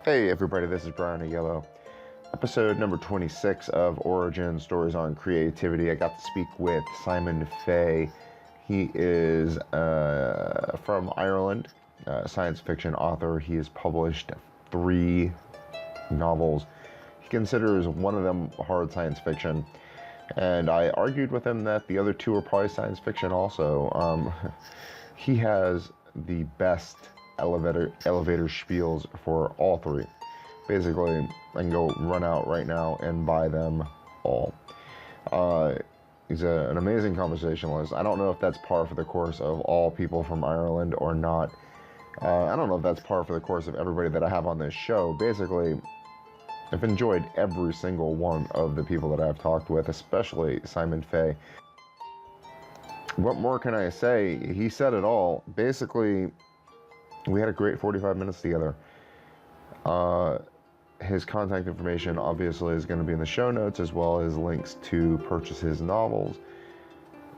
Hey everybody, this is Brian Yellow. Episode number 26 of Origin Stories on Creativity. I got to speak with Simon Fay. He is from Ireland, science fiction author. He has published 3 novels. He considers one of them hard science fiction. And I argued with him that the other 2 are probably science fiction also. He has the best elevator spiels for all 3. Basically, I can go run out right now and buy them all. He's an amazing conversationalist. I don't know if that's par for the course of all people from Ireland or not. I don't know if that's par for the course of everybody that I have on this show. Basically, I've enjoyed every single one of the people that I've talked with, especially Simon Fay. What more can I say? He said it all. Basically, we had a great 45 minutes together. His contact information obviously is going to be in the show notes, as well as links to purchase his novels.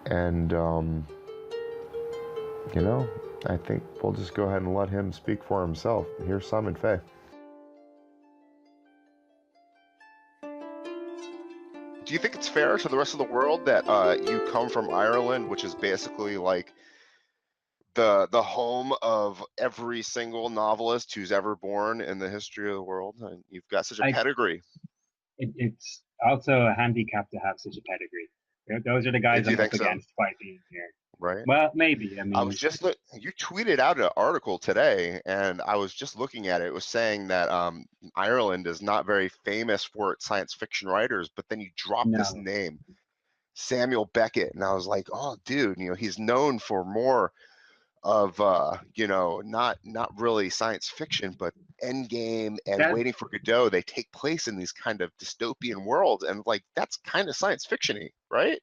And, I think we'll just go ahead and let him speak for himself. Here's Simon Fay. Do you think it's fair to the rest of the world that you come from Ireland, which is basically like the home of every single novelist who's ever born in the history of the world? And you've got such a pedigree. It's also a handicap to have such a pedigree. Those are the guys I'm up against by being here. Right. Well, maybe. I mean, I was just you tweeted out an article today, and I was just looking at it. It was saying that Ireland is not very famous for its science fiction writers, but then you drop this name, Samuel Beckett, and I was like, oh, dude, he's known for more of not really science fiction, but Endgame and Waiting for Godot. They take place in these kind of dystopian worlds, and like that's kind of science fiction-y, right?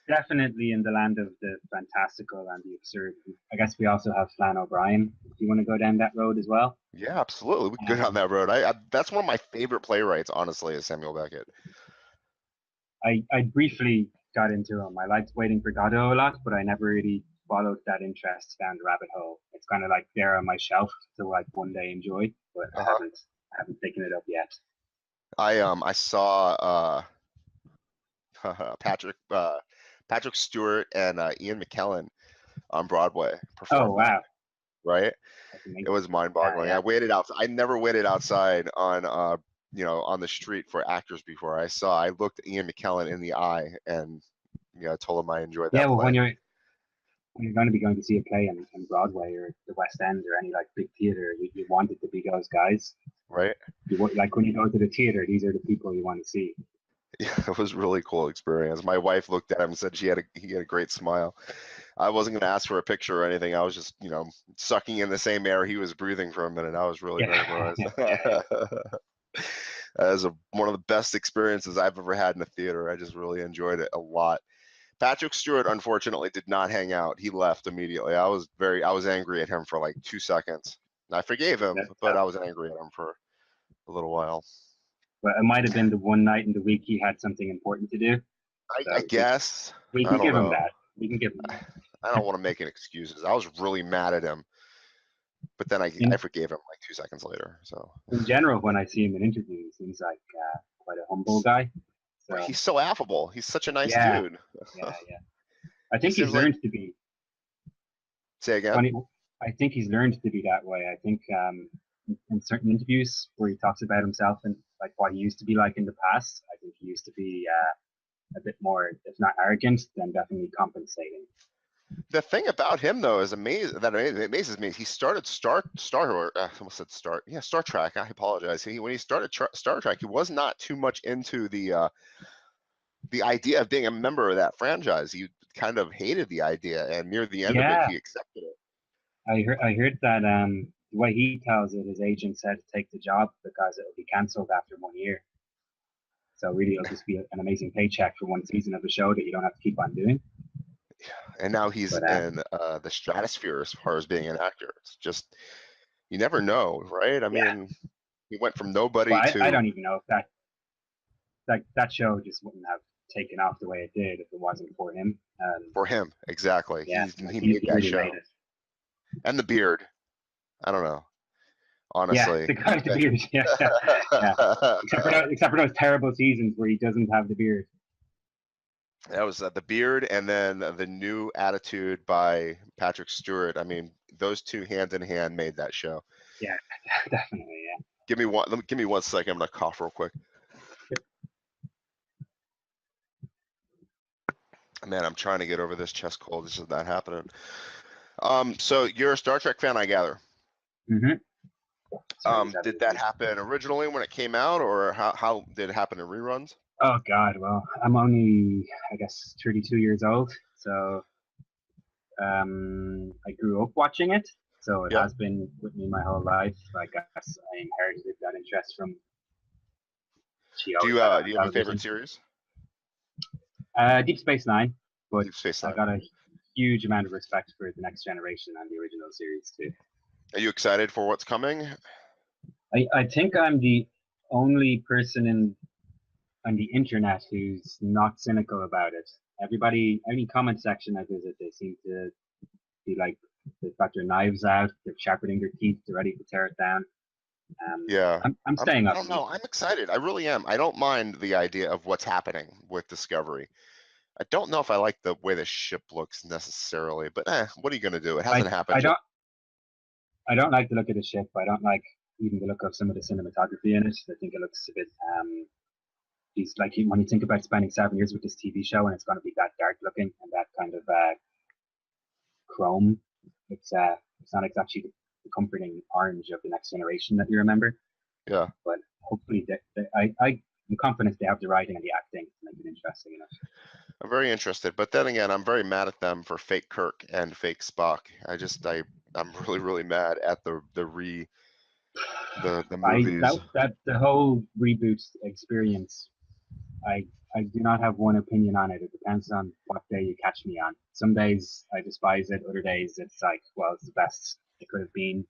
Definitely in the land of the fantastical and the absurd. I guess we also have Flann O'Brien. Do you want to go down that road as well? Yeah, absolutely. We can go down that road. That's one of my favorite playwrights, honestly, is Samuel Beckett. I briefly got into him. I liked Waiting for Godot a lot, but I never really followed that interest down the rabbit hole. It's kind of like there on my shelf to like one day enjoy, but I haven't taken it up yet. I saw Patrick Stewart and Ian McKellen on Broadway perform. Oh wow! Right? It was mind-boggling. Yeah. I never waited outside on on the street for actors before. I looked Ian McKellen in the eye and told him I enjoyed that. Yeah, well, when you're going to be going to see a play in Broadway or the West End or any like big theater, you want it to be those guys, right? Like when you go to the theater, these are the people you want to see. Yeah, it was a really cool experience. My wife looked at him and said he had a great smile. I wasn't going to ask for a picture or anything. I was just, sucking in the same air he was breathing for a minute. I was really mesmerized. That is one of the best experiences I've ever had in a theater. I just really enjoyed it a lot. Patrick Stewart, unfortunately, did not hang out. He left immediately. I was angry at him for like 2 seconds. I forgave him, but I was angry at him for a little while. But it might have been the one night in the week he had something important to do. I guess. We can give him that. We can give him that. I don't want to make any excuses. I was really mad at him, but then I forgave him like 2 seconds later. So in general, when I see him in interviews, he seems like quite a humble guy. So. He's so affable. He's such a nice dude. Yeah. I think he's learned to be. Say again. I think he's learned to be that way. I think in certain interviews where he talks about himself and like what he used to be like in the past, I think he used to be a bit more, if not arrogant, then definitely compensating. The thing about him though is amazes me. He started Star Trek. I apologize. When he started Star Trek, he was not too much into the idea of being a member of that franchise. He kind of hated the idea, and near the end of it, he accepted it. I heard that the way he tells it, his agent said to take the job because it'll be cancelled after 1 year. So really, it'll just be an amazing paycheck for one season of the show that you don't have to keep on doing. And now he's in the stratosphere as far as being an actor. It's just, you never know, right? I mean, he went from nobody to... I don't even know if that show just wouldn't have taken off the way it did if it wasn't for him. For him, exactly. Yeah, he made that show. And the beard. I don't know. Yeah, honestly. the guy with the beard. Yeah, yeah. Except for those terrible seasons where he doesn't have the beard. That was the beard, and then the new attitude by Patrick Stewart. I mean, those two hand in hand made that show. Yeah, definitely. Yeah. Give me 1 second. I'm gonna cough real quick. Man, I'm trying to get over this chest cold. This is not happening. So you're a Star Trek fan, I gather. Did that happen originally when it came out, or how did it happen in reruns? Oh God, well, I'm only, I guess, 32 years old, so I grew up watching it, so it Yeah. has been with me my whole life. I guess I inherited that interest from Do you on do you have a favorite television. series? Deep Space Nine, but Deep Space I Nine. got a huge amount of respect for the Next Generation and the original series too. Are you excited for what's coming? I think I'm the only person on the internet who's not cynical about it. Everybody, any comment section I visit, they seem to be like, they've got their knives out, they're sharpening their teeth, they're ready to tear it down. Yeah. I'm staying I up. don't know. I'm excited. I really am. I don't mind the idea of what's happening with Discovery. I don't know if I like the way the ship looks necessarily, but what are you going to do? It hasn't happened yet. I don't like the look of the ship. I don't like even the look of some of the cinematography in it. I think it looks a bit. He's like when you think about spending 7 years with this TV show and it's going to be that dark looking and that kind of chrome. It's not exactly the comforting orange of the Next Generation that you remember. Yeah. But hopefully, I'm confident they have the writing and the acting to make it interesting enough. I'm very interested, but then again, I'm very mad at them for fake Kirk and fake Spock. I'm really, really mad at the movies. The whole reboot experience. I do not have one opinion on it. It depends on what day you catch me on. Some days I despise it. Other days it's like, well, it's the best it could have been.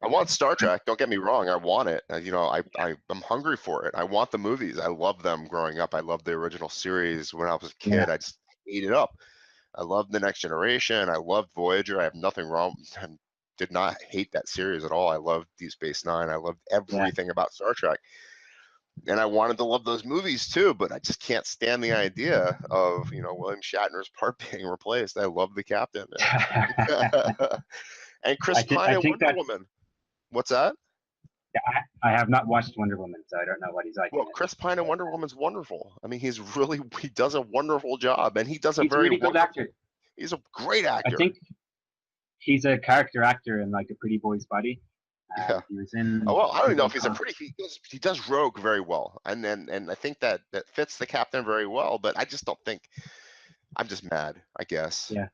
I want Star Trek. Don't get me wrong. I want it. I'm hungry for it. I want the movies. I love them growing up. I loved the original series when I was a kid. Yeah. I just ate it up. I loved The Next Generation. I loved Voyager. I have nothing wrong. I did not hate that series at all. I loved Deep Space Nine. I loved everything about Star Trek. And I wanted to love those movies too, but I just can't stand the idea of, William Shatner's part being replaced. I love the captain. And Chris Pine and Wonder Woman. What's that? Yeah, I have not watched Wonder Woman, so I don't know what he's like. Well, Chris Pine and Wonder Woman's wonderful. I mean, he does a wonderful job, and he's a really good actor. He's a great actor. I think he's a character actor in like A Pretty Boy's Body. Yeah. He was in. Oh, well, I don't even know if he's he does Rogue very well, and I think that fits the captain very well. But I just don't think. I'm just mad, I guess. Yeah.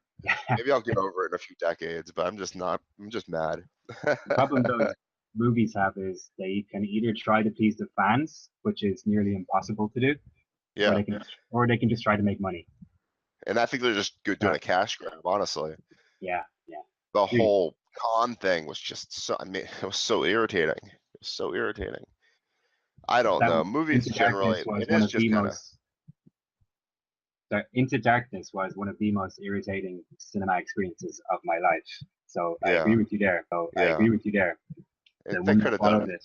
Maybe I'll get over it in a few decades, but I'm just not. I'm just mad. The problem those movies have is they can either try to please the fans, which is nearly impossible to do, yeah, or they can just try to make money. And I think they're just doing a cash grab, honestly. Yeah. The whole Khan thing was just so. I mean, it was so irritating. It was so irritating. I don't know. Movies generally, it is just kind of. Into Darkness was one of the most irritating cinema experiences of my life. So I agree with you there. They could have done it.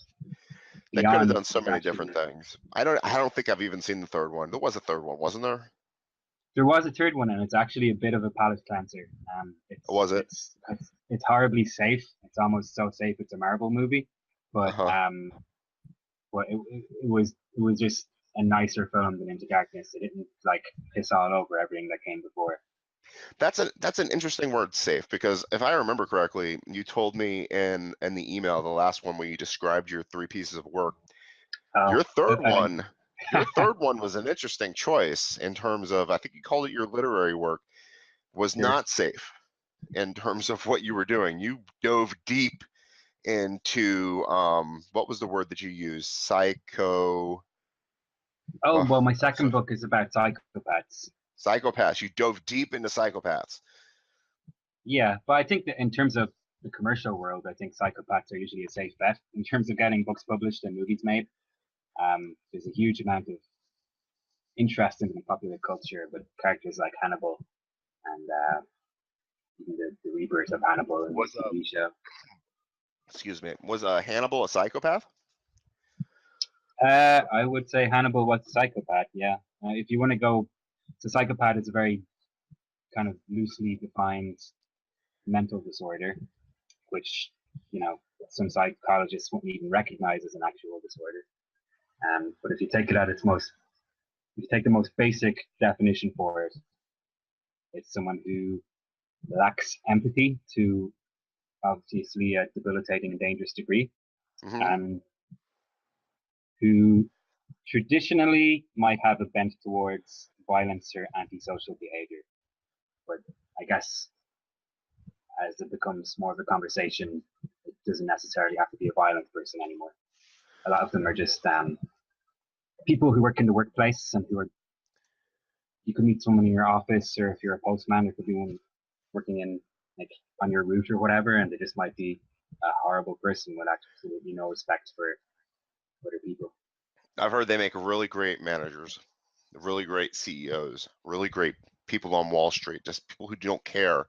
They could have done so many different things. I don't think I've even seen the third one. There was a third one, wasn't there? There was a third one, and it's actually a bit of a palate cleanser. Was it? It's horribly safe. It's almost so safe it's a Marvel movie. But it was just a nicer film than Into Darkness. It didn't like piss all over everything that came before. That's an interesting word, safe, because if I remember correctly, you told me in the email, the last one where you described your 3 pieces of work. Your third one was an interesting choice in terms of, I think you called it your literary work, was not safe in terms of what you were doing. You dove deep into what was the word that you used? Psycho. Oh, well, my second book is about psychopaths. Psychopaths. You dove deep into psychopaths. Yeah, but I think that in terms of the commercial world, I think psychopaths are usually a safe bet. In terms of getting books published and movies made, there's a huge amount of interest in the popular culture with characters like Hannibal and even the rebirth of Hannibal in the TV show. excuse me, was Hannibal a psychopath? I would say Hannibal was a psychopath. Yeah, if you want to go, so psychopath is a very kind of loosely defined mental disorder, which you know some psychologists wouldn't even recognize as an actual disorder. But if you take it at its most, if you take the most basic definition for it, it's someone who lacks empathy to obviously a debilitating and dangerous degree, Hmm. and who traditionally might have a bent towards violence or antisocial behavior. But I guess as it becomes more of a conversation, it doesn't necessarily have to be a violent person anymore. A lot of them are just people who work in the workplace and who are, you could meet someone in your office, or if you're a postman, there could be one working in like on your route or whatever, and they just might be a horrible person with absolutely no respect for other people. I've heard they make really great managers, really great CEOs, really great people on Wall Street, just people who don't care.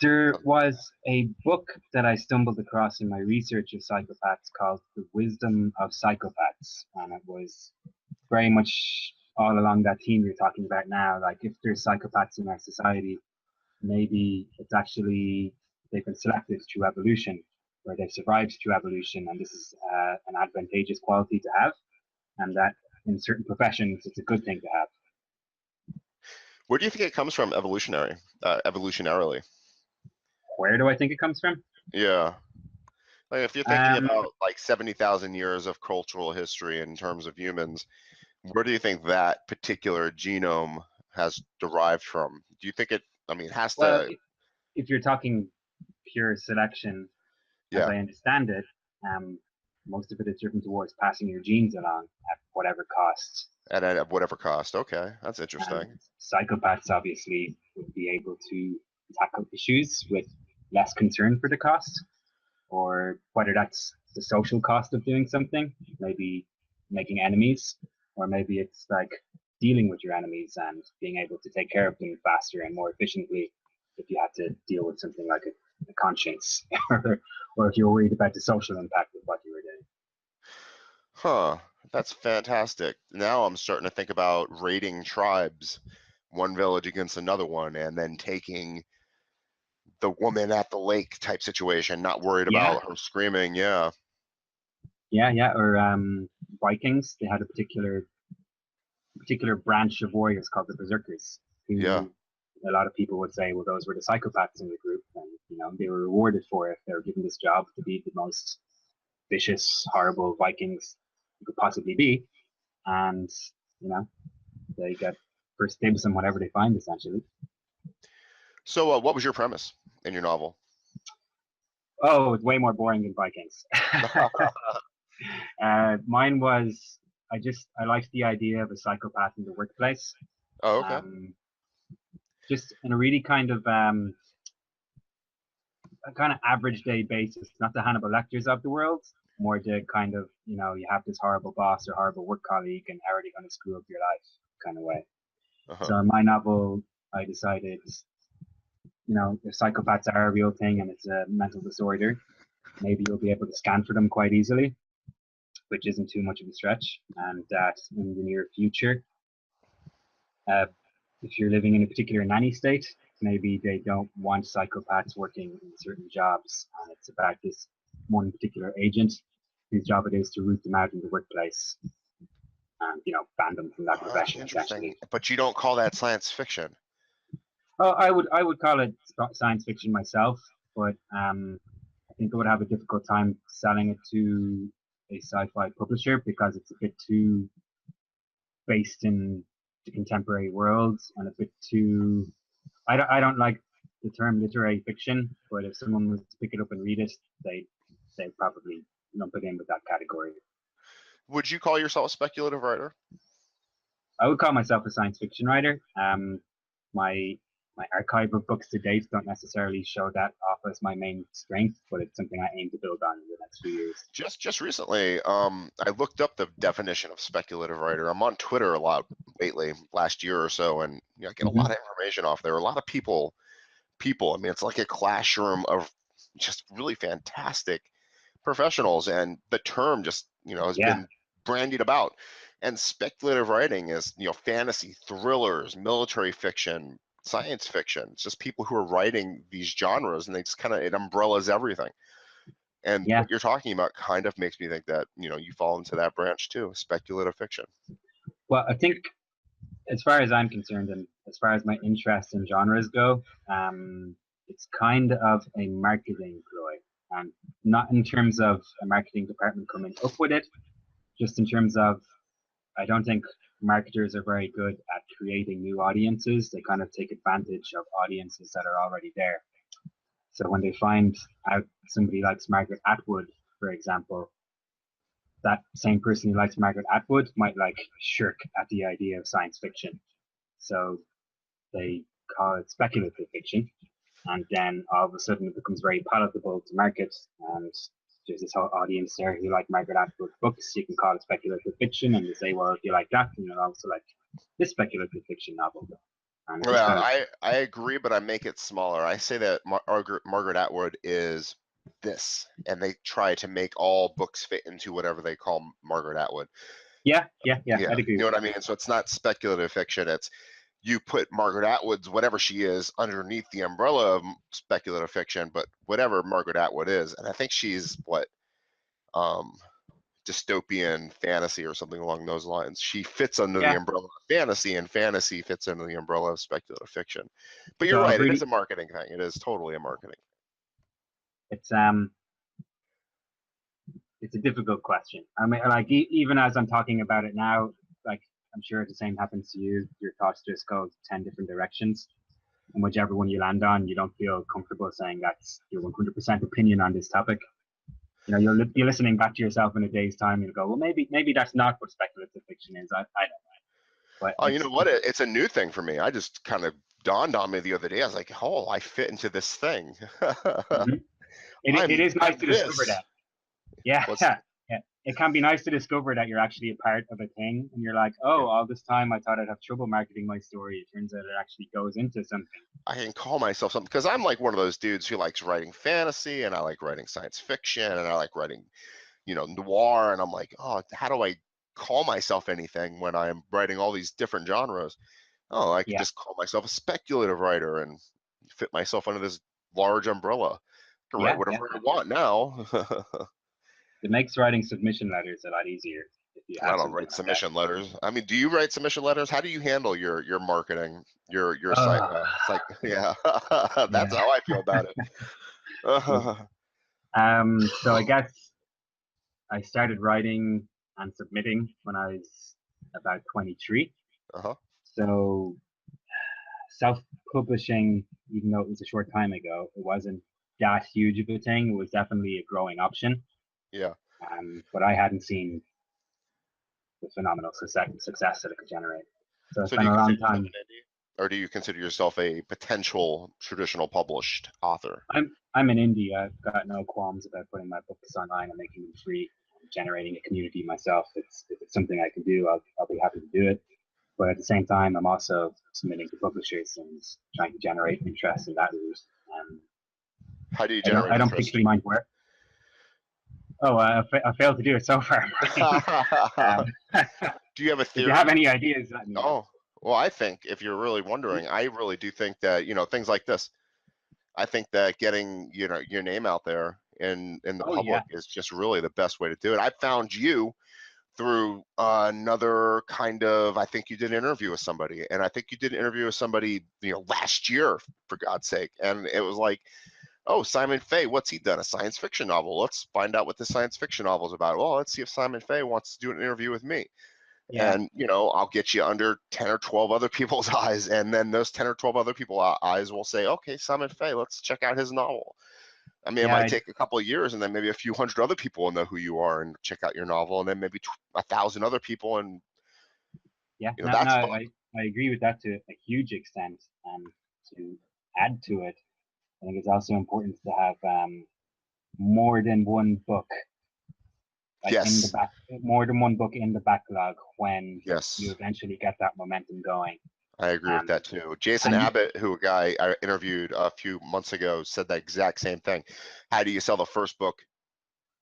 There was a book that I stumbled across in my research of psychopaths called The Wisdom of Psychopaths. And it was very much all along that theme you're talking about now. Like, if there's psychopaths in our society, maybe it's actually they've been selected through evolution, or they've survived through evolution. And this is an advantageous quality to have. And that in certain professions, it's a good thing to have. Where do you think it comes from evolutionarily? Where do I think it comes from? Yeah. Like if you're thinking Um, about like 70,000 years of cultural history in terms of humans, where do you think that particular genome has derived from? Do you think it, I mean, it has well, to, if you're talking pure selection, as yeah, I understand it, um, most of it is driven towards passing your genes along at whatever cost. at whatever cost. Okay, that's And interesting. psychopaths obviously would be able to tackle issues with less concern for the cost, or whether that's the social cost of doing something, maybe making enemies, or maybe it's like dealing with your enemies and being able to take care of them faster and more efficiently if you had to deal with something like a conscience, or if you're worried about the social impact of what you were doing. Huh, that's fantastic. Now I'm starting to think about raiding tribes, one village against another one, and then taking the woman at the lake type situation, not worried Yeah, about her screaming. Yeah, yeah. Or Vikings, they had a particular branch of warriors called the Berserkers, yeah. who a lot of people would say, well, those were the psychopaths in the group, and they were rewarded for it. They were given this job to be the most vicious, horrible Vikings you could possibly be, and you know they get first dibs on whatever they find, essentially. So, what was your premise in your novel? Oh, it's way more boring than Vikings. Mine was I liked the idea of a psychopath in the workplace, Oh, okay. um, just in a really kind of a kind of average day basis, not the Hannibal Lecters of the world, more the kind of, you have this horrible boss or horrible work colleague and how are they going to screw up your life kind of way. Uh-huh. So in my novel, I decided, if psychopaths are a real thing and it's a mental disorder, maybe you'll be able to scan for them quite easily, which isn't too much of a stretch. And that in the near future, uh, if you're living in a particular nanny state, maybe they don't want psychopaths working in certain jobs. And it's about this one particular agent whose job it is to root them out in the workplace and, ban them from that Ah, profession interesting. essentially. But you don't call that science fiction. Oh, I would call it science fiction myself, but I think I would have a difficult time selling it to a sci-fi publisher because it's a bit too based in the contemporary world and a bit too. I don't like the term literary fiction, but if someone was to pick it up and read it, they probably lump it in with that category. Would you call yourself a speculative writer? I would call myself a science fiction writer. My my archive of books to date don't necessarily show that off as my main strength, but it's something I aim to build on in the next few years. Just recently, I looked up the definition of speculative writer. I'm on Twitter a lot lately, last year or so, and I get a lot Mm-hmm. of information off there. A lot of people. I mean, it's like a classroom of just really fantastic professionals, and the term just, has Yeah, been brandied about. And speculative writing is, fantasy, thrillers, military fiction, science fiction. It's just people who are writing these genres, and they just kind of, it umbrellas everything. And yeah. what you're talking about kind of makes me think that, you fall into that branch too, speculative fiction. Well, I think as far as I'm concerned, and as far as my interests in genres go, it's kind of a marketing ploy, not in terms of a marketing department coming up with it, just in terms of I don't think marketers are very good at creating new audiences. They kind of take advantage of audiences that are already there. So when they find out somebody likes Margaret Atwood, for example, that same person who likes Margaret Atwood might like shirk at the idea of science fiction. So they call it speculative fiction. And then all of a sudden it becomes very palatable to market. And there's this whole audience there who like Margaret Atwood books. You can call it speculative fiction. And they say, well, if you like that, then you'll also like this speculative fiction novel. And just Well, kind of, I agree, but I make it smaller. I say that Margaret Atwood is this, and they try to make all books fit into whatever they call Margaret Atwood. yeah, Yeah, I'd agree. you know what I mean? So it's not speculative fiction. It's you put Margaret Atwood's whatever she is underneath the umbrella of speculative fiction, but whatever Margaret Atwood is, and I think she's what um, dystopian fantasy or something along those lines. She fits under the Yeah. umbrella of fantasy, and fantasy fits under the umbrella of speculative fiction. But you're So right; it is really, a marketing thing. It is totally a marketing. it's it's a difficult question. I mean, like even as I'm talking about it now, like I'm sure the same happens to you. Your thoughts just go 10 different directions, and whichever one you land on, you don't feel comfortable saying that's your 100% opinion on this topic. You know, you'll be listening back to yourself in a day's time, and you'll go, well, maybe that's not what speculative fiction is. I don't know, but Oh, you know what? It's a new thing for me. I just kind of dawned on me the other day. I was like, "Oh, I fit into this thing. Mhm. It is nice I'm to discover this." that. Yeah, What's yeah. It can be nice to discover that you're actually a part of a thing, and you're like, yeah. oh, all this time I thought I'd have trouble marketing my story. It turns out it actually goes into something. I can call myself something because I'm like one of those dudes who likes writing fantasy, and I like writing science fiction, and I like writing, noir. And I'm like, oh, how do I call myself anything when I'm writing all these different genres? Oh, I could Yeah, just call myself a speculative writer and fit myself under this large umbrella. I can write yeah. whatever I want now. It makes writing submission letters a lot easier if you I have don't something write like that. submission letters. I mean, do you write submission letters? How do you handle your marketing, your site? Oh, Like, yeah, that's yeah. how I feel about it. Yeah. So I guess I started writing and submitting when I was about 23. Uh-huh. So self-publishing, even though it was a short time ago, it wasn't that huge of a thing. It was definitely a growing option, Yeah. but I hadn't seen the phenomenal success that it could generate. So I So do spent you a long consider yourself time. an indie, or do you consider yourself a potential traditional published author? I'm in indie. I've got no qualms about putting my books online and making them free, and generating a community myself. If it's something I can do, I'll be happy to do it. But at the same time, I'm also submitting to publishers and trying to generate interest in that route. Um, How do you I don't generate I don't interest? particularly mind where. Oh, I failed to do it so far. um, Do you have a if you have theory? any ideas, let me know. Oh, well, I think if you're really wondering, I really do think that, things like this, I think that getting, your name out there in the Oh yeah, public is just really the best way to do it. I found you through another kind of, I think you did an interview with somebody, and I think you did an interview with somebody, last year, for God's sake. And it was like, oh, Simon Fay, what's he done? A science fiction novel. Let's find out what the science fiction novel is about. Well, let's see if Simon Fay wants to do an interview with me. yeah, And, I'll get you under 10 or 12 other people's eyes. And then those 10 or 12 other people's eyes will say, okay, Simon Fay, let's check out his novel. I mean, it yeah, might take a couple of years, and then maybe a few hundred other people will know who you are and check out your novel, and then maybe 1,000 other people, and yeah. No, that's fun. I agree with that to a huge extent. And to add to it, I think it's also important to have more than one book, like in the Yes, back, more than one book in the backlog when you yes, eventually get that momentum going. I agree with Um, that too. Jason and you, Abbott, who a guy I interviewed a few months ago, said that exact same thing. How do you sell the first book?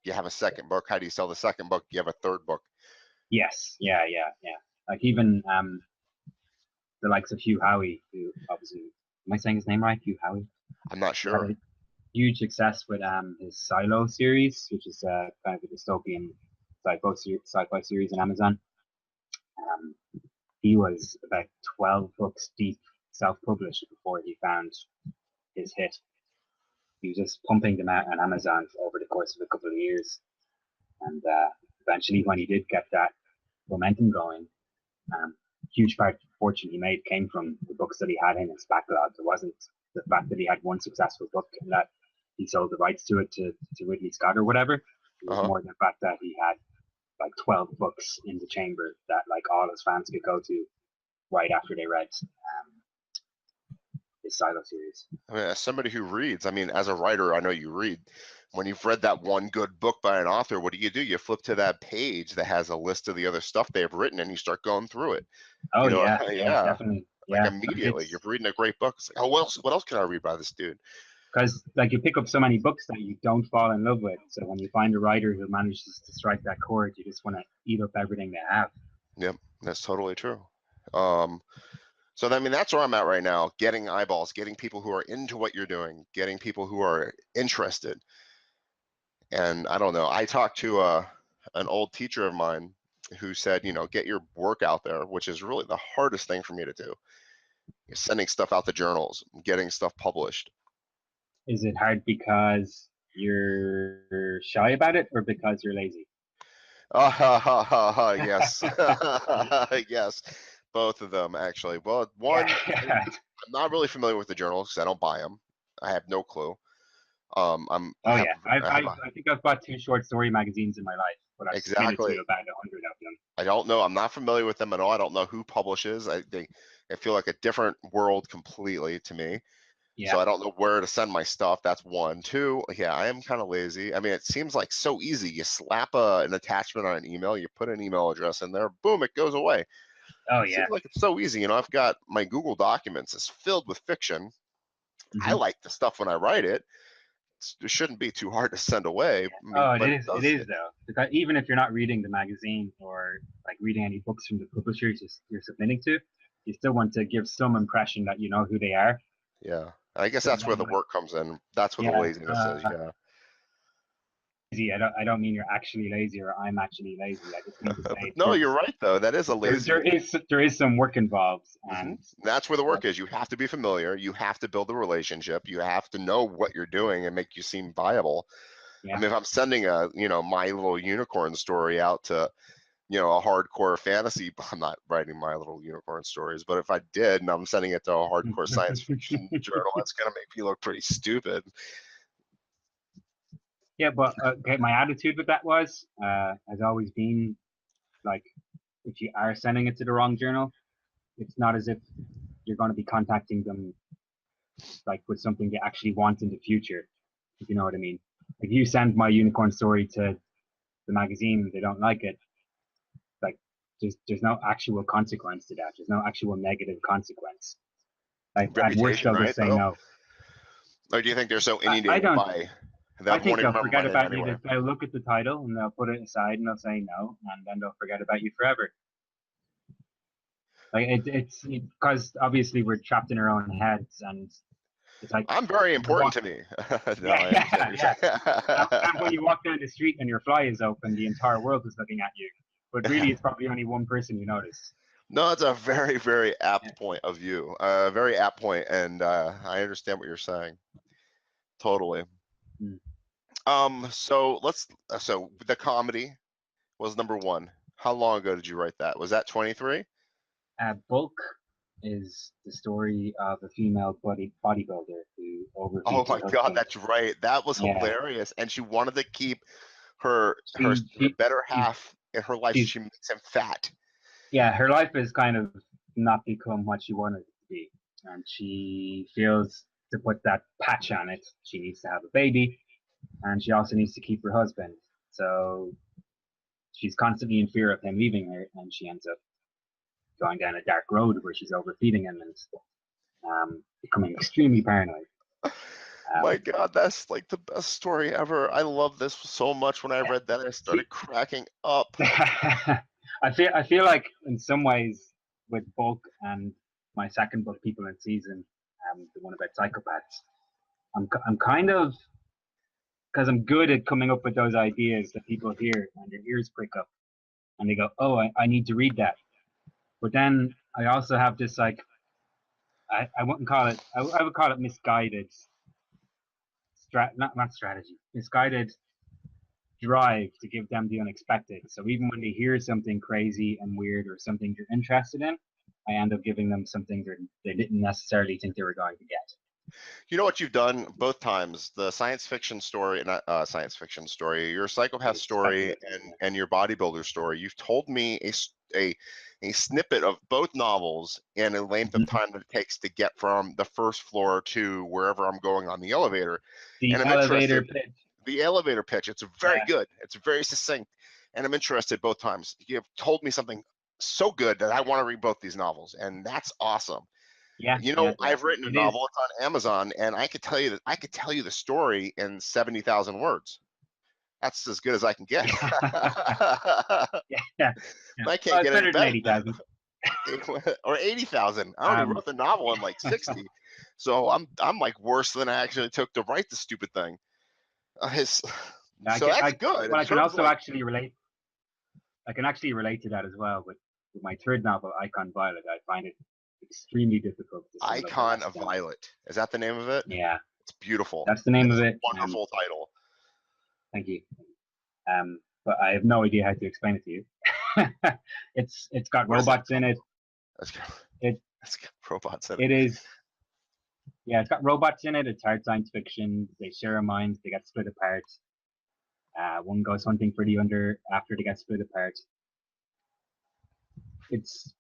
you have a second book. How do you sell the second book? You have a third book. Yes, yeah. Like even the likes of Hugh Howey, who obviously, am I saying his name right? Hugh Howey. I'm not He had sure. a huge success with his Silo series, which is kind of a dystopian sci-fi series on Amazon. Um, he was about 12 books deep, self-published, before he found his hit. He was just pumping them out on Amazon over the course of a couple of years, and eventually, when he did get that momentum going, huge part of the fortune he made came from the books that he had in his backlog. It wasn't the fact that he had one successful book and that he sold the rights to it to Ridley Scott or whatever. It was more the fact that he had like 12 books in the chamber that like all his fans could go to right after they read his Silo series. I mean, as somebody who reads, I mean, as a writer, I know you read. When you've read that one good book by an author, what do? You flip to that page that has a list of the other stuff they've written, and you start going through it. Oh, you know, yeah, definitely. Like Yeah, immediately, you're reading a great book. It's like, oh, what else can I read by this dude? Because like you pick up so many books that you don't fall in love with. So when you find a writer who manages to strike that chord, you just want to eat up everything they have. Yep, that's totally true. So I mean, that's where I'm at right now, getting eyeballs, getting people who are into what you're doing, getting people who are interested. And I don't know, I talked to an old teacher of mine who said, get your work out there, which is really the hardest thing for me to do. Sending stuff out to journals, getting stuff published. Is it hard because you're shy about it or because you're lazy? Yes. Yes. Both of them, actually. Well, one, I'm not really familiar with the journals because I don't buy them. I have no clue. I think I've bought 2 short story magazines in my life, but I've submitted to about 100 of them. I don't know. I'm not familiar with them at all. I don't know who publishes. I feel like a different world completely to me. Yeah. So I don't know where to send my stuff. That's one. Two, yeah, I am kind of lazy. I mean, it seems like so easy. You slap an attachment on an email, you put an email address in there, boom, it goes away. Oh, It yeah. seems like it's so easy. I've got my Google Documents is filled with fiction. I like the stuff when I write it. It shouldn't be too hard to send away. I mean, it is though. Because even if you're not reading the magazine or like reading any books from the publishers you're submitting to, you still want to give some impression that you know who they are. Yeah, I guess that's where the work comes in. That's where the laziness is. Yeah. I don't mean you're actually lazy or I'm actually lazy. I just mean to say no, you're right though. That is a lazy. There is some work involved, and that's where the work is. You have to be familiar. You have to build a relationship. You have to know what you're doing and make you seem viable. Yeah. I mean, if I'm sending a My Little Unicorn story out to a hardcore fantasy, I'm not writing My Little Unicorn stories, but if I did and I'm sending it to a hardcore science fiction journal, that's gonna make me look pretty stupid. Yeah, but my attitude with that has always been like, if you are sending it to the wrong journal, it's not as if you're going to be contacting them like with something they actually want in the future, if you know what I mean. If you send My Unicorn story to the magazine and they don't like it, like there's no actual consequence to that. There's no actual negative consequence. Like at worst, they'll just say no. Or do you think they're so inundated by? I think they'll forget about you. They'll look at the title and they'll put it aside and they'll say no, and then they'll forget about you forever. Like it's because obviously we're trapped in our own heads, and it's like I'm very important to me. And when you walk down the street and your fly is open, the entire world is looking at you. But really, it's probably only one person you notice. No, it's a very, very apt point of view. Very apt point, and I understand what you're saying. Totally. So so the comedy was number 1. How long ago did you write that? Was that 23? Bulk is the story of a female bodybuilder who overfeeds. Oh my God, that's right. That was hilarious, and she wanted to keep her better half in her life. She makes him fat. Yeah, her life has kind of not become what she wanted it to be, and she feels to put that patch on it, she needs to have a baby, and she also needs to keep her husband. So she's constantly in fear of him leaving her, and she ends up going down a dark road where she's overfeeding him and becoming extremely paranoid. My God, that's like the best story ever. I love this so much. When I read that, I See, started cracking up. I feel like in some ways with Bulk and my second book, People in Season, the one about psychopaths, I'm kind of, because I'm good at coming up with those ideas that people hear and their ears prick up and they go, oh, I need to read that. But then I also have this like, I wouldn't call it, I would call it misguided not strategy, misguided drive to give them the unexpected. So even when they hear something crazy and weird or something they're interested in, I end up giving them something they didn't necessarily think they were going to get. You know what you've done both times? The science fiction story, not science fiction story, your psychopath story, and your bodybuilder story. You've told me a snippet of both novels and a length of time that it takes to get from the first floor to wherever I'm going on the elevator. The And I'm elevator interested. pitch. The elevator pitch. It's very Yeah. good. It's very succinct, and I'm interested both times. You've told me something so good that I want to read both these novels, and that's awesome. Yeah, You yeah, know, I've written a it is. novel. It's on Amazon, and I could tell you that I could tell you the story in 70,000 words. That's as good as I can get. Yeah, yeah. I Well, can't it's get any better than better. 80,000. Or 80,000. I only wrote the novel in like 60, so I'm like worse than I actually took to write the stupid thing. So that's good. Well, In I can terms of also like actually relate. I can actually relate to that as well with my third novel, Icon Violet. I find it extremely difficult to sort of Icon relax of down. Violet. Is that the name of it? Yeah, It's beautiful. that's the name It's of a it. wonderful title. Thank you. But I have no idea how to explain it to you. It's got What is that robots in it. It's got, It it's got robots in it. it is. Yeah, it's got robots in it. It's hard science fiction. They share a mind. They get split apart. One goes hunting for the other after they get split apart. It's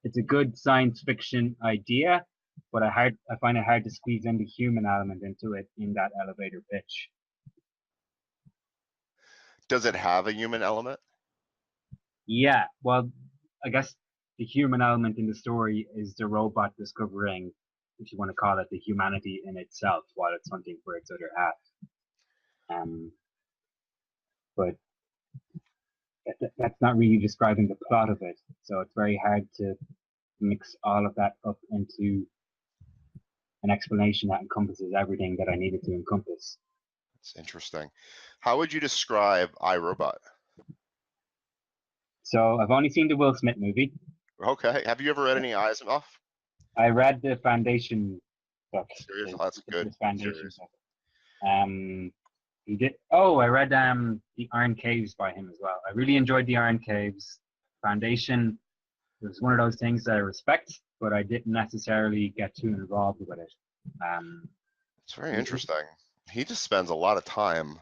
it's a good science fiction idea, but I find it hard to squeeze in the human element into it in that elevator pitch. Does it have a human element? Yeah, well, I guess the human element in the story is the robot discovering, if you want to call it, the humanity in itself while it's hunting for its other half. Um, but that's not really describing the plot of it, so it's very hard to mix all of that up into an explanation that encompasses everything that I needed to encompass. It's interesting. How would you describe iRobot? So I've only seen the Will Smith movie. Okay. Have you ever read any Asimov? I read the Foundation book. Serious? Oh, that's good. The Foundation Serious. book. He did. Oh, I read the Iron Caves by him as well. I really enjoyed the Iron Caves. Foundation was one of those things that I respect, but I didn't necessarily get too involved with it. It's very interesting. He just spends a lot of time,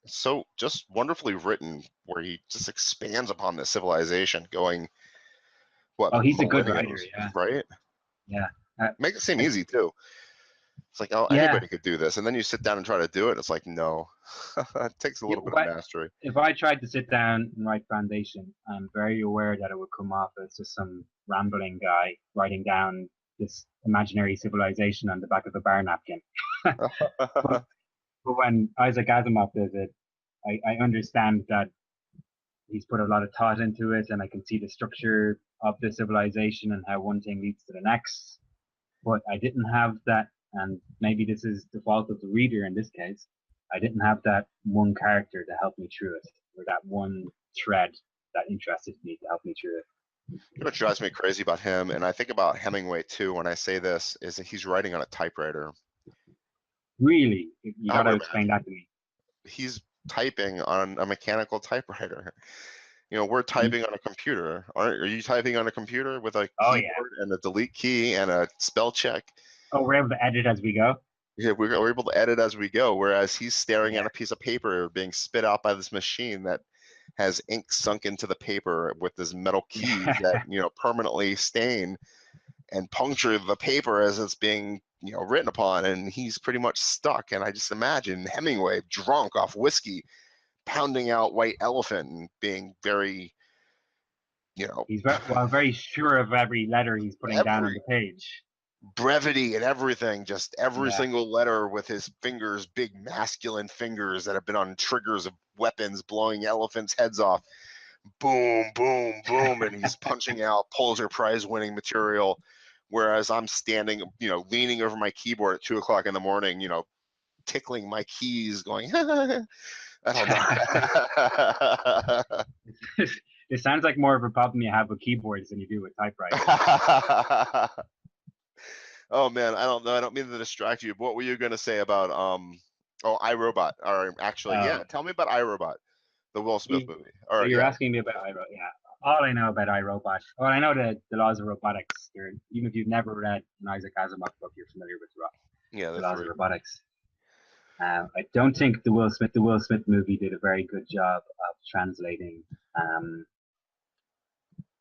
so just wonderfully written, where he just expands upon this civilization, going what Oh, he's a good writer. millenniums, Yeah, right? yeah. Make it seem easy too. It's like, oh, Yeah. anybody could do this, and then you sit down and try to do it. It's like, no, it takes a little bit of mastery. If I tried to sit down and write Foundation, I'm very aware that it would come off as just some rambling guy writing down this imaginary civilization on the back of a bar napkin. but when Isaac Asimov does it, I understand that he's put a lot of thought into it, and I can see the structure of the civilization and how one thing leads to the next. But I didn't have that, and maybe this is the fault of the reader in this case. I didn't have that one character to help me through it, or that one thread that interested me to help me through it. You know what drives me crazy about him, and I think about Hemingway too when I say this, is that he's writing on a typewriter. Really? You gotta explain that to me. He's typing on a mechanical typewriter. You know, we're typing on a computer. Are you typing on a computer with a keyboard and a delete key and a spell check? Oh, we're able to edit as we go? Yeah, we're able to edit as we go, whereas he's staring at a piece of paper being spit out by this machine that has ink sunk into the paper with this metal keys that, you know, permanently stain and puncture the paper as it's being, you know, written upon, and he's pretty much stuck. And I just imagine Hemingway drunk off whiskey pounding out White Elephant and being very, you know, he's very sure of every letter he's putting down on the page. brevity and everything, just every Yeah. single letter with his fingers, big masculine fingers that have been on triggers of weapons blowing elephants' heads off. Boom, boom, boom, and he's punching out Pulitzer Prize winning material. Whereas I'm standing, leaning over my keyboard at 2 o'clock in the morning, tickling my keys, going, I don't know. It sounds like more of a problem you have with keyboards than you do with typewriters. Oh man, I don't know. I don't mean to distract you. But what were you gonna say about iRobot? Or actually, yeah, tell me about iRobot, the Will Smith movie. So Or you're yeah, asking me about iRobot. Yeah. All I know about iRobot, well, I know the laws of robotics. Even if you've never read an Isaac Asimov book, you're familiar with yeah, the the laws three. of robotics. I don't think the Will Smith movie did a very good job of translating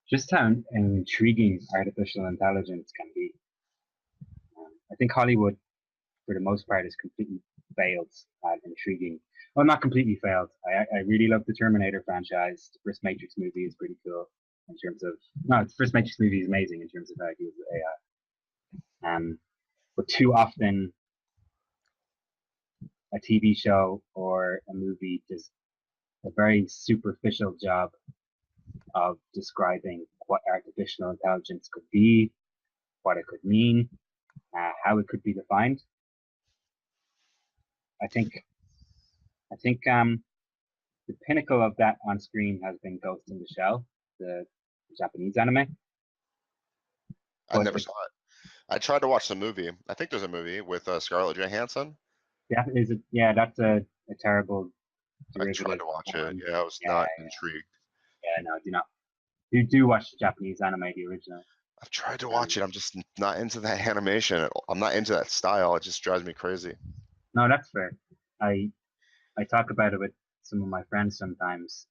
just how intriguing artificial intelligence can be. I think Hollywood, for the most part, has completely failed at intriguing. Well, not completely failed. I really love the Terminator franchise. The first Matrix movie is pretty cool in terms of no, the first Matrix movie is amazing in terms of how it uses AI. But too often a TV show or a movie does a very superficial job of describing what artificial intelligence could be, what it could mean, how it could be defined. I think the pinnacle of that on screen has been Ghost in the Shell, the Japanese anime. I But never saw it. I tried to watch the movie. I think there's a movie with Scarlett Johansson. That's a terrible I tried derivative to watch it. form. Yeah, I was Yeah, not intrigued. yeah, no, do not. Do watch the Japanese anime, the original. I've tried to watch Um, it. I'm just not into that animation at all. I'm not into that style. It just drives me crazy. no, that's fair. I I talk about it with some of my friends sometimes.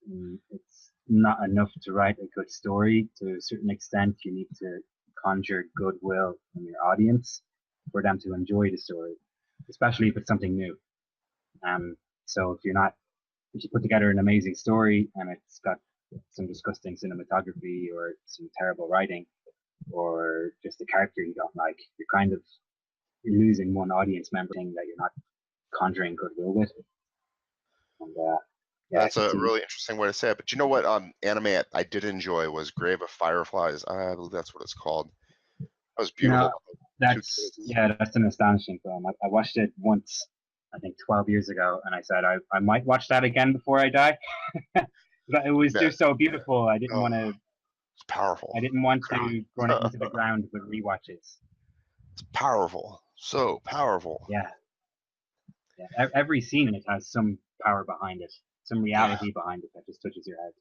It's not enough to write a good story. To a certain extent, you need to conjure goodwill in your audience for them to enjoy the story, especially if it's something new. So if you put together an amazing story and it's got some disgusting cinematography or some terrible writing or just a character you don't like, you're losing one audience member thing that you're not conjuring goodwill with. And yeah, I That's can a see. really interesting way to say it. But you know what? Anime I did enjoy was Grave of Fireflies. I believe that's what it's called. That was You know, beautiful. Two kids. that's an astonishing film. I watched it once, I think 12 years ago, and I said I might watch that again before I die. It was Yeah, just so beautiful. oh, it's powerful. I didn't want to run it into the ground with rewatches. It's powerful. So powerful. Yeah, yeah. Every scene in it has some power behind it, some Yeah. reality behind it that just touches your head.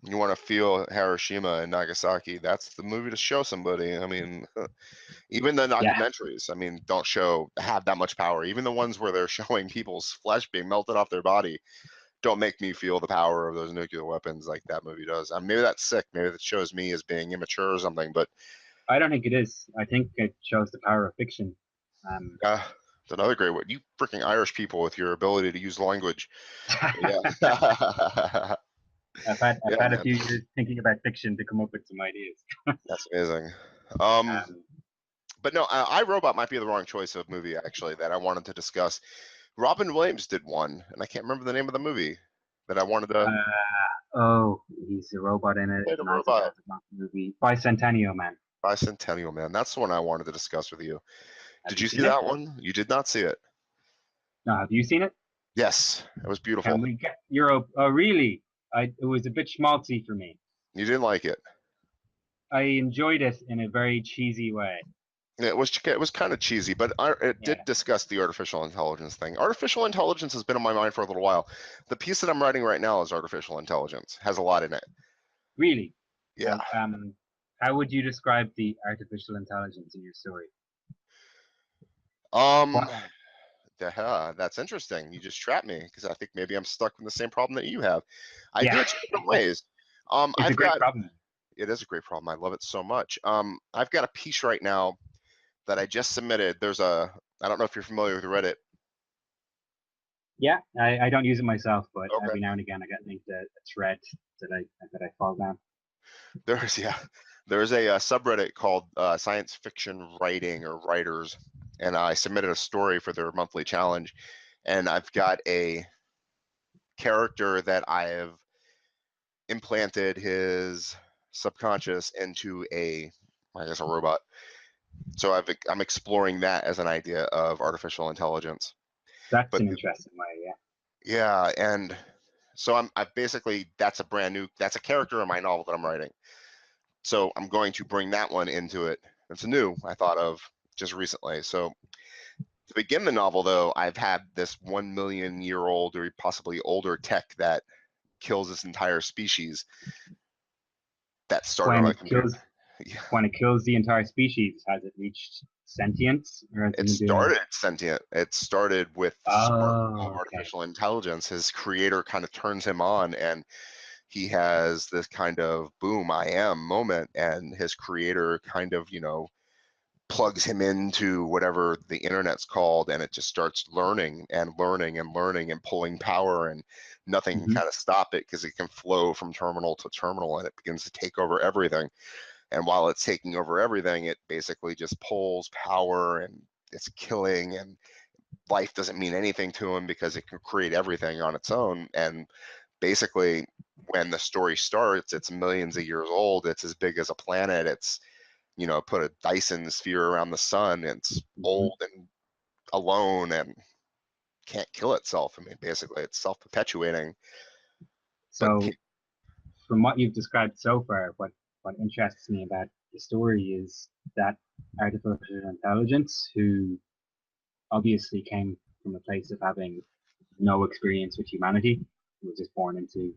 You want to feel Hiroshima and Nagasaki, that's the movie to show somebody. I mean, even the Yeah, documentaries, I mean, don't have that much power. Even the ones where they're showing people's flesh being melted off their body don't make me feel the power of those nuclear weapons like that movie does. Maybe that's sick. Maybe that shows me as being immature or something. But I don't think it is. I think it shows the power of fiction. it's another great one. You freaking Irish people with your ability to use language. Yeah. I've Yeah, had a man. few years thinking about fiction to come up with some ideas. That's amazing. Um, Um, but no, iRobot might be the wrong choice of movie actually that I wanted to discuss. Robin Williams did one, and I can't remember the name of the movie that I wanted to. oh, he's a robot in it. Played It's a an Isaac robot. Asimov movie. Bicentennial Man. Bicentennial Man. That's the one I wanted to discuss with you. Have Did you you see seen it? that one? You did not see it. No, have you seen it? Yes, it was Can beautiful. we get Euro? Oh, really? It was a bit schmaltzy for me. You didn't like it. I enjoyed it in a very cheesy way. It was kind of cheesy, but it did Yeah, discuss the artificial intelligence thing. Artificial intelligence has been on my mind for a little while. The piece that I'm writing right now is artificial intelligence. Has a lot in it. really. Yeah. How would you describe the artificial intelligence in your story? Um. What? That's interesting. You just trapped me because I think maybe I'm stuck in the same problem that you have. I do Yeah, it two different ways. it's a I've great got. problem. It is a great problem. I love it so much. I've got a piece right now that I just submitted. I don't know if you're familiar with Reddit. Yeah, I don't use it myself, but Okay. every now and again I get linked a thread that I fall down. There's yeah. There's a subreddit called Science Fiction Writing or Writers, and I submitted a story for their monthly challenge, and I've got a character that I have implanted his subconscious into I guess, a robot. So I'm exploring that as an idea of artificial intelligence. That's But an interesting way, yeah. yeah, and so I basically, that's a character in my novel that I'm writing. So I'm going to bring that one into it. It's new, I thought of just recently. So to begin the novel, though, I've had this 1 million-year-old or possibly older tech that kills this entire species that started on When a it computer. kills when it kills the entire species, has it reached sentience, or has it It been doing? started sentient. It started with the spark of Oh, okay. artificial intelligence. His creator kind of turns him on, and he has this kind of boom, I am moment, and his creator kind of, plugs him into whatever the internet's called, and it just starts learning and learning and learning and pulling power, and nothing can Hmm. kind of stop it because it can flow from terminal to terminal, and it begins to take over everything. And while it's taking over everything, it basically just pulls power, and it's killing, and life doesn't mean anything to him because it can create everything on its own. And basically, when the story starts, it's millions of years old. It's as big as a planet. It's, put a Dyson sphere around the sun. It's Hmm. old and alone and can't kill itself. I mean, basically, it's self-perpetuating. But So, from what you've described so far, what interests me about the story is that artificial intelligence, who obviously came from a place of having no experience with humanity, who was just born into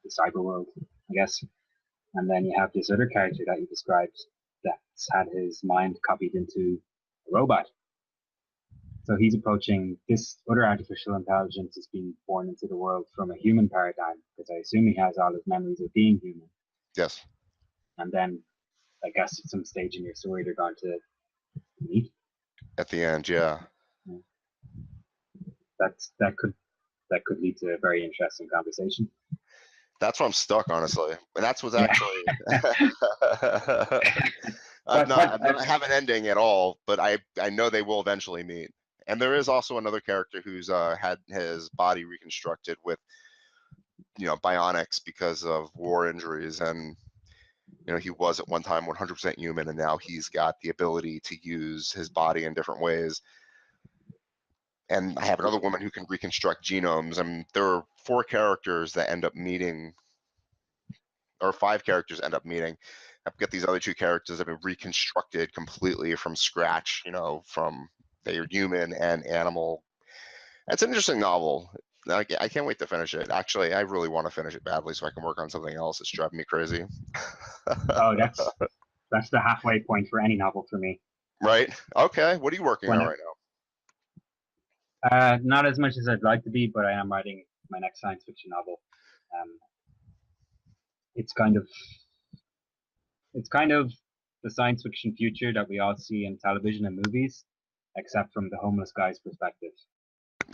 the cyber world, I guess. And then you have this other character that you described that's had his mind copied into a robot. So he's approaching this other artificial intelligence that's being born into the world from a human paradigm, because I assume he has all his memories of being human. yes, And then I guess at some stage in your story they're going to meet. at the end, yeah. That's that could lead to a very interesting conversation. That's why I'm stuck, honestly. And that's what's Yeah. actually But I don't have an ending at all, but I know they will eventually meet. And there is also another character who's had his body reconstructed with, bionics because of war injuries, and he was at one time 100% human, and now he's got the ability to use his body in different ways. And I have another woman who can reconstruct genomes, and there are 4 characters that end up meeting, or 5 characters end up meeting. I've got these other 2 characters that have been reconstructed completely from scratch, from they're human and animal. It's an interesting novel. I can't wait to finish it. Actually, I really want to finish it badly so I can work on something else. It's driving me crazy. oh, that's the halfway point for any novel for me. Right? Okay. What are you working on When right now? not as much as I'd like to be, but I am writing my next science fiction novel. Um, it's kind of it's kind of the science fiction future that we all see in television and movies, except from the homeless guy's perspective.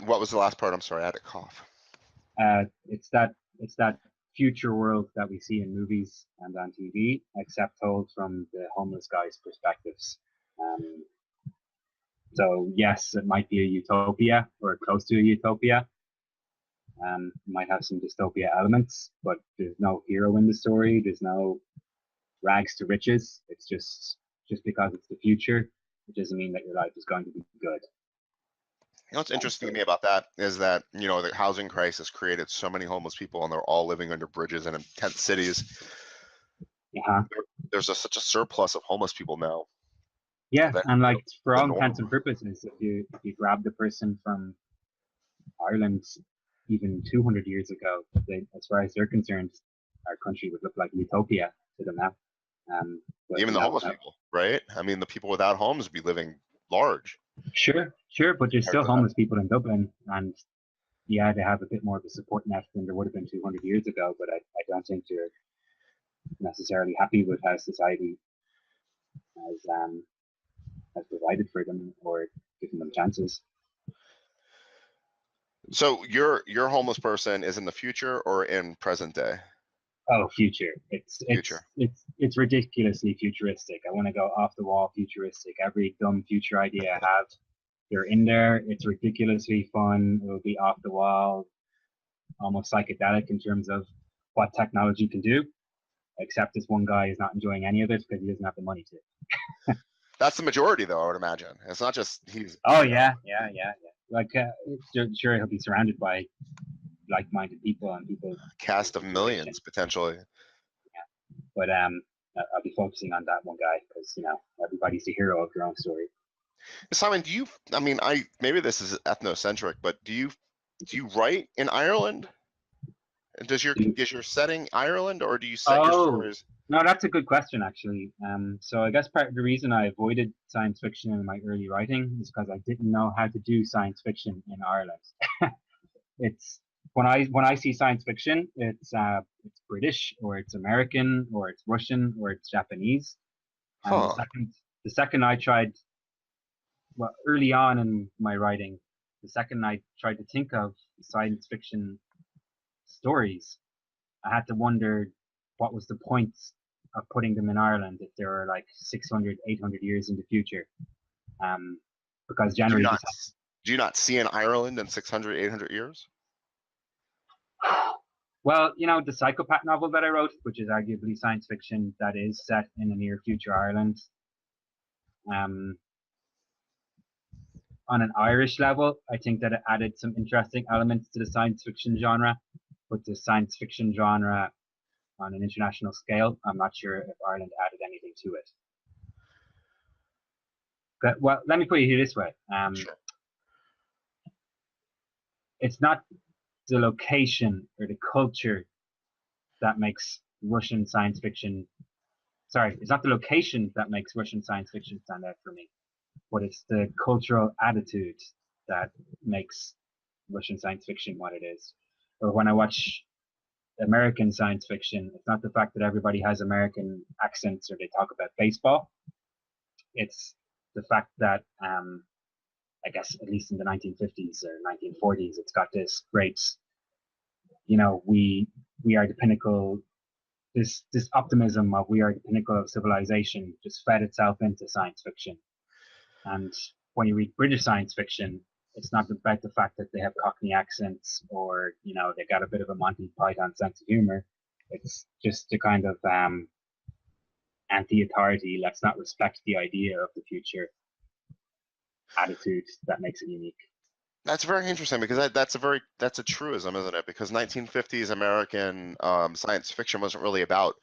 What was the last part? I'm sorry, I had a cough. It's that future world that we see in movies and on TV, except told from the homeless guy's perspectives. Um, so yes, it might be a utopia or close to a utopia. It might have some dystopia elements, but there's no hero in the story. There's no rags to riches. It's just because it's the future, it doesn't mean that your life is going to be good. What's And interesting to me so, about that is that, the housing crisis created so many homeless people, and they're all living under bridges and in tent cities. yeah, There's such a surplus of homeless people now yeah, that and like for the all norm. intents and purposes, if you grab the person from Ireland even 200 years ago, as far as they're concerned, our country would look like utopia to them now. But Even the homeless people, right? I mean, the people without homes would be living large sure, but there's compared still to that. homeless people in Dublin, and yeah, they have a bit more of a support net than there would have been 200 years ago. But I don't think they're necessarily happy with how society has provided for them or given them chances. So your homeless person is in the future or in present day? Oh, future. Future. It's ridiculously futuristic. I want to go off the wall futuristic. Every dumb future idea I have, they're in there. It's ridiculously fun. It'll be off the wall, almost psychedelic in terms of what technology can do. Except this one guy is not enjoying any of it because he doesn't have the money to. That's the majority, though. I would imagine it's not just he's. Oh yeah. Like sure, he'll be surrounded by like-minded people and people. Cast of millions potentially. Yeah, but I'll be focusing on that one guy because everybody's the hero of their own story. Simon, do you? I mean, maybe this is ethnocentric, but do you write in Ireland? Is your setting Ireland, or do you set your stories? No, that's a good question actually. So I guess part of the reason I avoided science fiction in my early writing is because I didn't know how to do science fiction in Ireland. It's when I see science fiction, it's British or it's American or it's Russian or it's Japanese. And the second I tried, well, early on in my writing, the second I tried to think of science fiction stories, I had to wonder what was the point of putting them in Ireland if they were like 600, 800 years in the future. Because generally, do you not see an Ireland in 600, 800 years? Well, the psychopath novel that I wrote, which is arguably science fiction, that is set in a near future Ireland. On an Irish level, I think that it added some interesting elements to the science fiction genre, but the science fiction genre on an international scale, I'm not sure if Ireland added anything to it. But, well, let me put it this way. Sure. It's not the location or the culture that makes Russian science fiction. Sorry, it's not the location that makes Russian science fiction stand out for me, but it's the cultural attitude that makes Russian science fiction what it is. Or when I watch American science fiction, it's not the fact that everybody has American accents or they talk about baseball. It's the fact that, I guess, at least in the 1950s or 1940s, it's got this great, we are the pinnacle, this optimism of we are the pinnacle of civilization just fed itself into science fiction. And when you read British science fiction, it's not about the fact that they have Cockney accents or, they got a bit of a Monty Python sense of humor. It's just the kind of anti-authority, let's not respect the idea of the future attitude that makes it unique. That's very interesting because that's a truism, isn't it? Because 1950s American science fiction wasn't really about,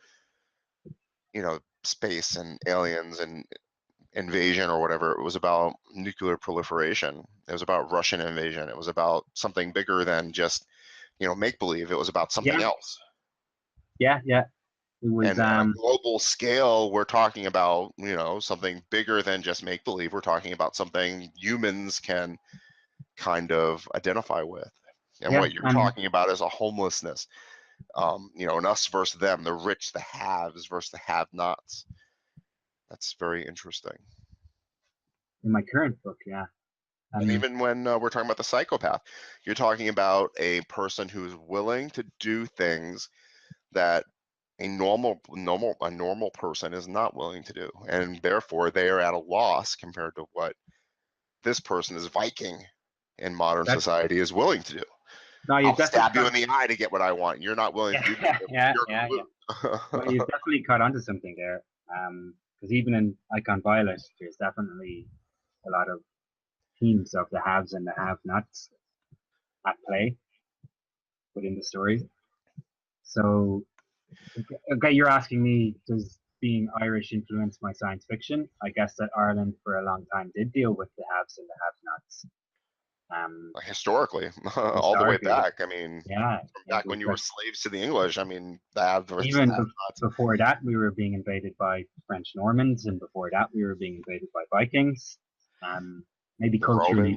space and aliens and invasion or whatever. It was about nuclear proliferation. It was about Russian invasion. It was about something bigger than just, make believe. It was about something else. Yeah. It was, and on a global scale, we're talking about, something bigger than just make believe. We're talking about something humans can kind of identify with. And what you're talking about is a homelessness, an us versus them, the rich, the haves versus the have-nots. That's very interesting. In my current book, yeah. And even when we're talking about the psychopath, you're talking about a person who's willing to do things that a normal person is not willing to do, and therefore they are at a loss compared to what this person is Viking in modern society is willing to do. No, I'll stab you in the eye to get what I want. You're not willing to do that. Yeah. Well, you've definitely caught onto something there. Because even in Icon Violet, there's definitely a lot of themes of the haves and the have-nots at play within the story. So, okay, you're asking me, does being Irish influence my science fiction? I guess that Ireland for a long time did deal with the haves and the have-nots. Historically, all the way back. I mean, back when you were slaves to the English. I mean, even before that, we were being invaded by French Normans, and before that, we were being invaded by Vikings. Maybe culturally,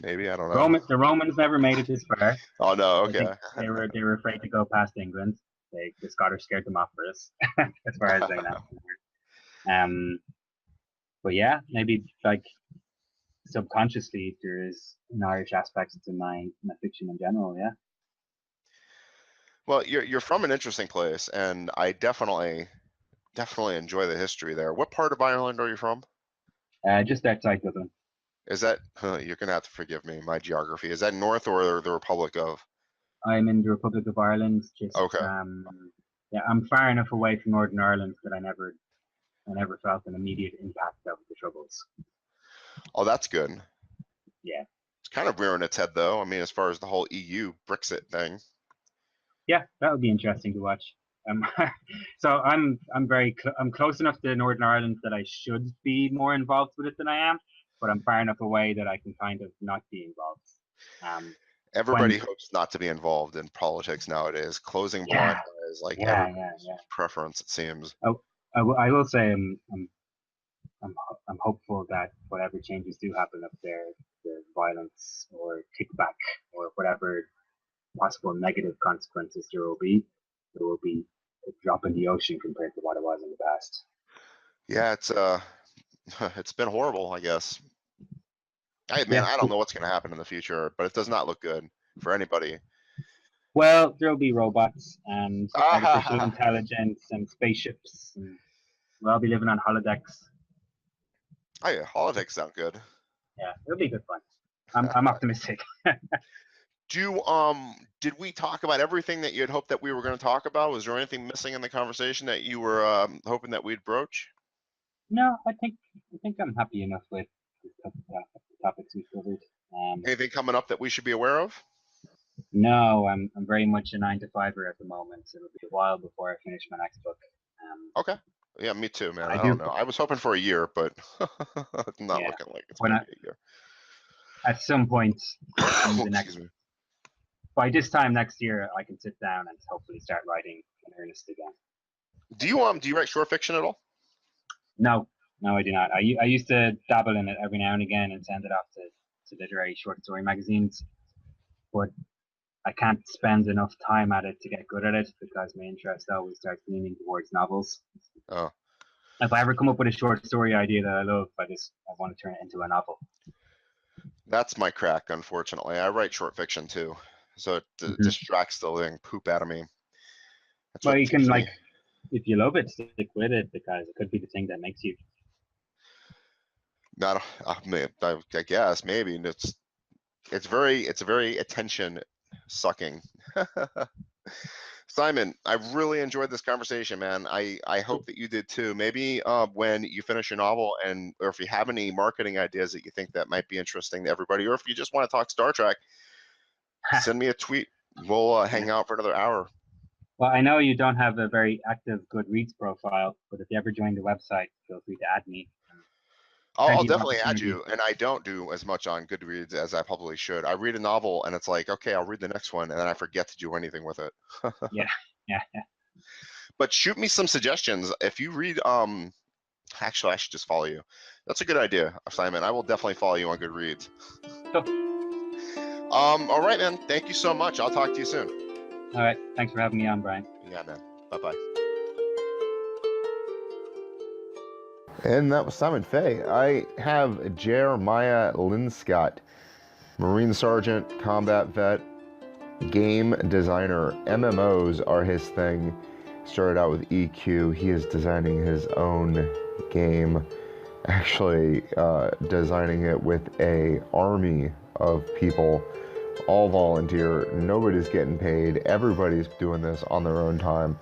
maybe I don't know. The Romans never made it this far. Oh no, okay. They were afraid to go past England. The Scottish scared them off first, as far as I know. But yeah, maybe like subconsciously there is an Irish aspect to my fiction in general. Yeah. Well, you're from an interesting place, and I definitely enjoy the history there. What part of Ireland are you from? Just outside Dublin. Is that you're gonna have to forgive me, my geography. Is that north or the Republic of? I'm in the Republic of Ireland. Just Okay. yeah, I'm far enough away from Northern Ireland that I never felt an immediate impact of the troubles. Oh, that's good. Yeah, It's kind of rearing its head, though. I mean, as far as the whole EU Brexit thing. yeah, that would be interesting to watch. Um, so I'm close enough to Northern Ireland that I should be more involved with it than I am, but I'm far enough away that I can kind of not be involved. Um, Everybody when hopes not to be involved in politics nowadays. Closing blind yeah, eyes, like yeah, everybody's yeah. preference, it seems. I will say I'm hopeful that whatever changes do happen up there, the violence or kickback or whatever possible negative consequences there will be a drop in the ocean compared to what it was in the past. Yeah, it's it's been horrible, I guess. Man, Yeah. I don't know what's going to happen in the future, but it does not look good for anybody. Well, there'll be robots and artificial Ah, intelligence and spaceships, and we'll all be living on holodecks. oh yeah, politics sound good. Yeah, it'll be good fun. I'm optimistic. Did we talk about everything that you had hoped that we were going to talk about? Was there anything missing in the conversation that you were hoping that we'd broach? No, I think I'm happy enough with the topics we covered. Anything coming up that we should be aware of? No, I'm very much a 9 to 5er at the moment. So it'll be a while before I finish my next book. Okay. Yeah, me too, man. I I don't do, know. I was hoping for a year, but it's not yeah. looking like it's When going I, to be a year. at some point in the Excuse next, me. by this time next year, I can sit down and hopefully start writing in earnest again. Do you write short fiction at all? No, no, I do not. I used to dabble in it every now and again and send it off to literary short story magazines, but I can't spend enough time at it to get good at it because my interest always starts leaning towards novels. Oh, If I ever come up with a short story idea that I love, I want to turn it into a novel. that's my crack, unfortunately. I write short fiction too, so it Mm-hmm. distracts the living poop out of me. That's Well, what you can keeps like me. if you love it, stick with it because it could be the thing that makes you. Not, I guess maybe it's very attention sucking. Simon, I really enjoyed this conversation, man. I hope that you did too. Maybe when you finish your novel, or if you have any marketing ideas that you think that might be interesting to everybody, or if you just want to talk Star Trek, send me a tweet. We'll hang out for another hour. Well, I know you don't have a very active Goodreads profile, but if you ever join the website, feel free to add me. I'll Plenty of definitely add opportunity. you, and I don't do as much on Goodreads as I probably should. I read a novel, and it's like, okay, I'll read the next one, and then I forget to do anything with it. Yeah, yeah, yeah. But shoot me some suggestions. If you read, actually, I should just follow you. That's a good idea, Simon. I will definitely follow you on Goodreads. Cool. All right, man. Thank you so much. I'll talk to you soon. All right. Thanks for having me on, Brian. Yeah, man. Bye-bye. And that was Simon Fay. I have Jeremiah Linscott, Marine Sergeant, combat vet, game designer. MMOs are his thing. Started out with EQ. He is designing his own game, actually designing it with a army of people, all volunteer. Nobody's getting paid. Everybody's doing this on their own time.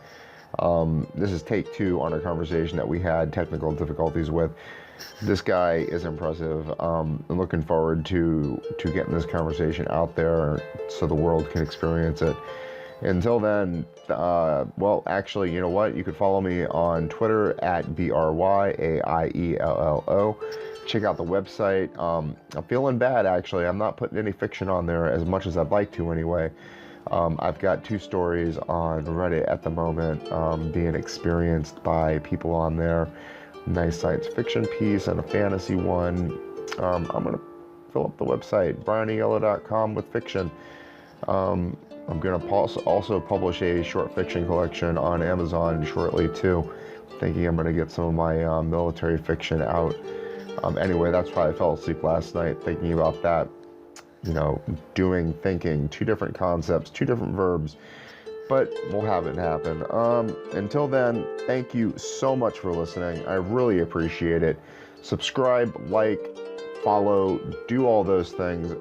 This is take 2 on a conversation that we had technical difficulties with. This guy is impressive. I'm looking forward to getting this conversation out there so the world can experience it. Until then, well, actually, you know what? You could follow me on Twitter at BRYAIELLO. Check out the website. I'm feeling bad, actually. I'm not putting any fiction on there as much as I'd like to anyway. I've got 2 stories on Reddit at the moment being experienced by people on there. Nice science fiction piece and a fantasy one. I'm going to fill up the website, brianyellow.com, with fiction. I'm going to also publish a short fiction collection on Amazon shortly too. Thinking I'm going to get some of my military fiction out. Anyway, that's why I fell asleep last night, thinking about that. You know, doing, thinking, 2 different concepts, 2 different verbs. but we'll have it happen. Until then, thank you so much for listening. I really appreciate it. Subscribe, like, follow, do all those things.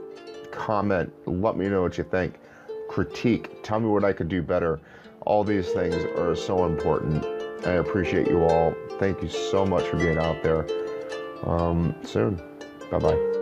Comment, let me know what you think. Critique, tell me what I could do better. All these things are so important. I appreciate you all. Thank you so much for being out there. Soon. Bye-bye.